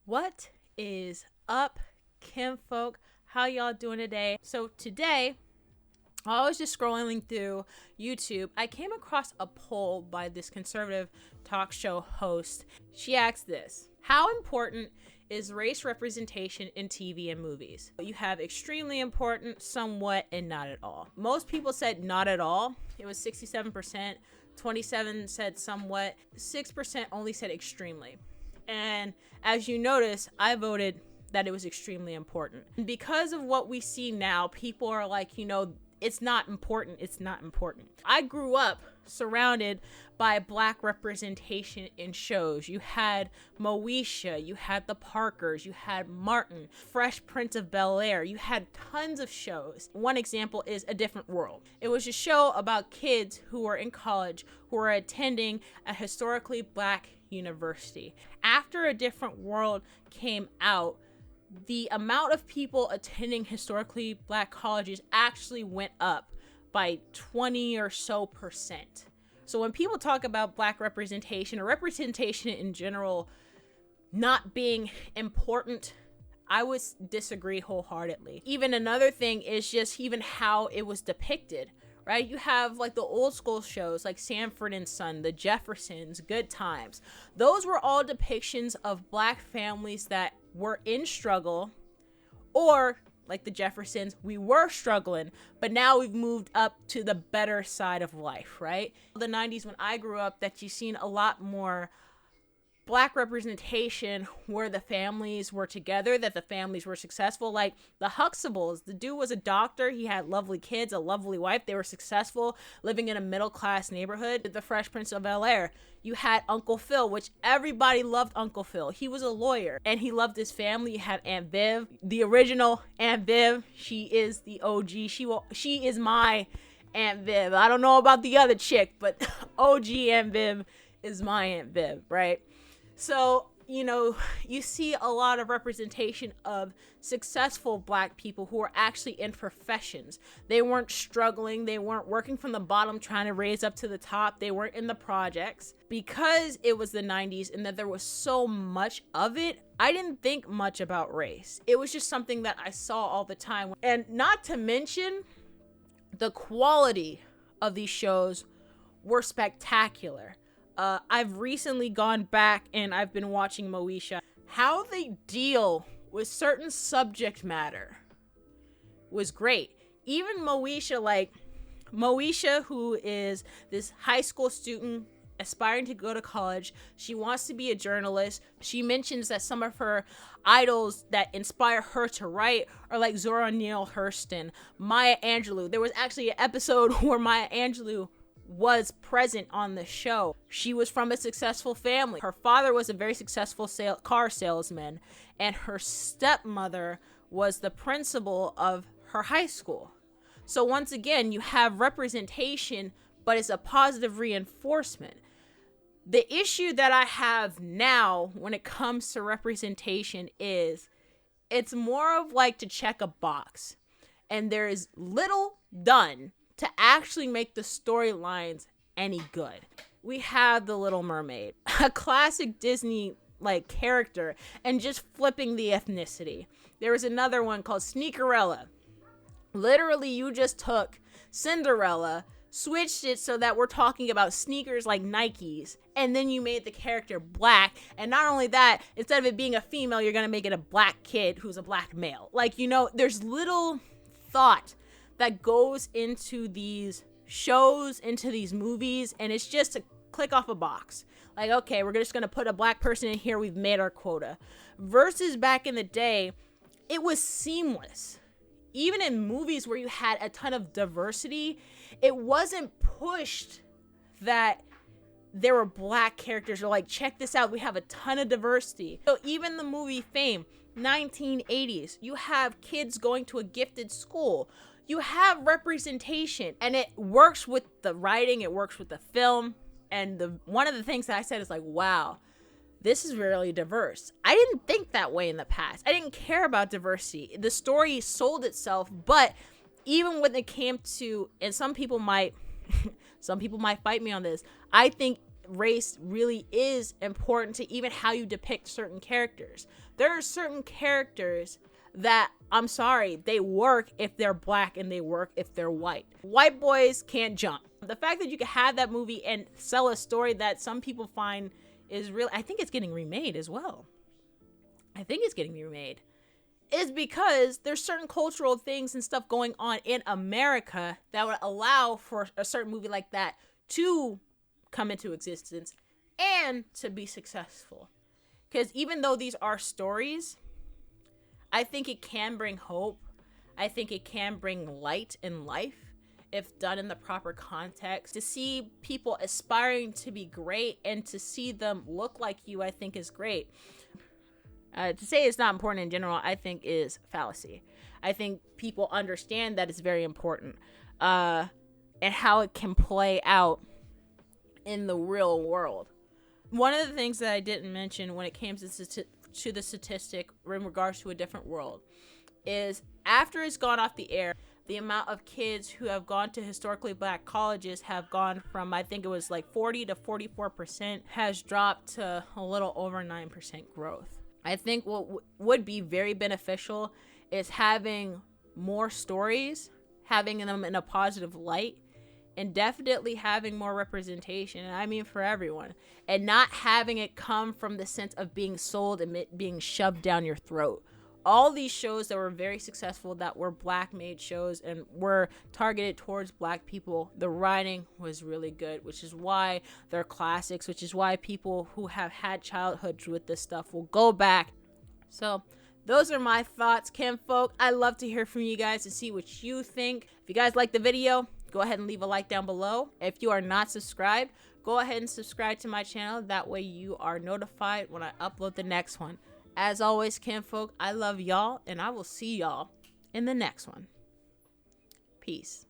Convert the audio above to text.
What is up, kinfolk? How y'all doing today? So today, I was just scrolling through YouTube. I came across a poll by this conservative talk show host. She asked this: how important is race representation in TV and movies? You have extremely important, somewhat, and not at all. Most people said not at all. It was 67%. 27% said somewhat. 6% only said extremely. And as you notice, I voted that it was extremely important. And because of what we see now, people are like, it's not important. It's not important. I grew up surrounded by black representation in shows. You had Moesha, you had the Parkers, you had Martin, Fresh Prince of Bel-Air. You had tons of shows. One example is A Different World. It was a show about kids who were in college who were attending a historically black university. After A Different World came out, the amount of people attending historically black colleges actually went up by 20 or so percent. So when people talk about black representation or representation in general not being important, I would disagree wholeheartedly. Even another thing is just even how it was depicted, right? You have like the old school shows like Sanford and Son, The Jeffersons, Good Times. Those were all depictions of black families that were in struggle, or like the Jeffersons, we were struggling, but now we've moved up to the better side of life, right? The 90s, when I grew up, that you've seen a lot more black representation where the families were together, that the families were successful. Like the Huxtables, the dude was a doctor, he had lovely kids, a lovely wife, they were successful, living in a middle-class neighborhood. The Fresh Prince of Bel-Air, you had Uncle Phil, which everybody loved Uncle Phil. He was a lawyer and he loved his family. You had Aunt Viv, the original Aunt Viv. She is the OG. She is my Aunt Viv. I don't know about the other chick, but OG Aunt Viv is my Aunt Viv, right? So, you see a lot of representation of successful black people who are actually in professions. They weren't struggling. They weren't working from the bottom trying to raise up to the top. They weren't in the projects. Because it was the 90s and that there was so much of it, I didn't think much about race. It was just something that I saw all the time. And not to mention, the quality of these shows were spectacular. I've recently gone back and I've been watching Moesha. How they deal with certain subject matter was great. Even Moesha, who is this high school student aspiring to go to college, she wants to be a journalist. She mentions that some of her idols that inspire her to write are like Zora Neale Hurston, Maya Angelou. There was actually an episode where Maya Angelou was present on the show. She was from a successful family. Her father was a very successful car salesman, and her stepmother was the principal of her high school. So once again, you have representation, but it's a positive reinforcement. The issue that I have now when it comes to representation is it's more of like to check a box, and there is little done to actually make the storylines any good. We have The Little Mermaid, a classic Disney character, and just flipping the ethnicity. There was another one called Sneakerella. Literally, you just took Cinderella, switched it so that we're talking about sneakers like Nikes, and then you made the character black. And not only that, instead of it being a female, you're gonna make it a black kid who's a black male. There's little thought that goes into these shows, into these movies, and it's just to click off a box. Like, okay, we're just gonna put a black person in here, we've made our quota. Versus back in the day, it was seamless. Even in movies where you had a ton of diversity, it wasn't pushed that there were black characters or check this out, we have a ton of diversity. So even the movie Fame, 1980s, you have kids going to a gifted school. You have representation, and it works with the writing, it works with the film, and one of the things that I said is wow, this is really diverse. I didn't think that way in the past. I didn't care about diversity. The story sold itself, but even when it came to, and some people might fight me on this, I think race really is important to even how you depict certain characters. There are certain characters that, I'm sorry, they work if they're black and they work if they're white. White boys can't jump. The fact that you can have that movie and sell a story that some people find is real, I think it's getting remade as well. I think it's getting remade. Is because there's certain cultural things and stuff going on in America that would allow for a certain movie like that to come into existence and to be successful. Because even though these are stories, I think it can bring hope. I think it can bring light in life if done in the proper context. To see people aspiring to be great and to see them look like you, I think is great. To say it's not important in general, I think is fallacy. I think people understand that it's very important, and how it can play out in the real world. One of the things that I didn't mention when it came to the statistic in regards to A Different World is after it's gone off the air, the amount of kids who have gone to historically black colleges have gone from, I think it was like 40 to 44%, has dropped to a little over 9% growth. I think what would be very beneficial is having more stories, having them in a positive light, and definitely having more representation, and I mean for everyone, and not having it come from the sense of being sold and it being shoved down your throat. All these shows that were very successful, that were black made shows and were targeted towards black people, the writing was really good, which is why they're classics, which is why people who have had childhoods with this stuff will go back. So those are my thoughts, kinfolk. I love to hear from you guys and see what you think. If you guys like the video, go ahead and leave a like down below. If you are not subscribed, go ahead and subscribe to my channel. That way you are notified when I upload the next one. As always, kinfolk, I love y'all, and I will see y'all in the next one. Peace.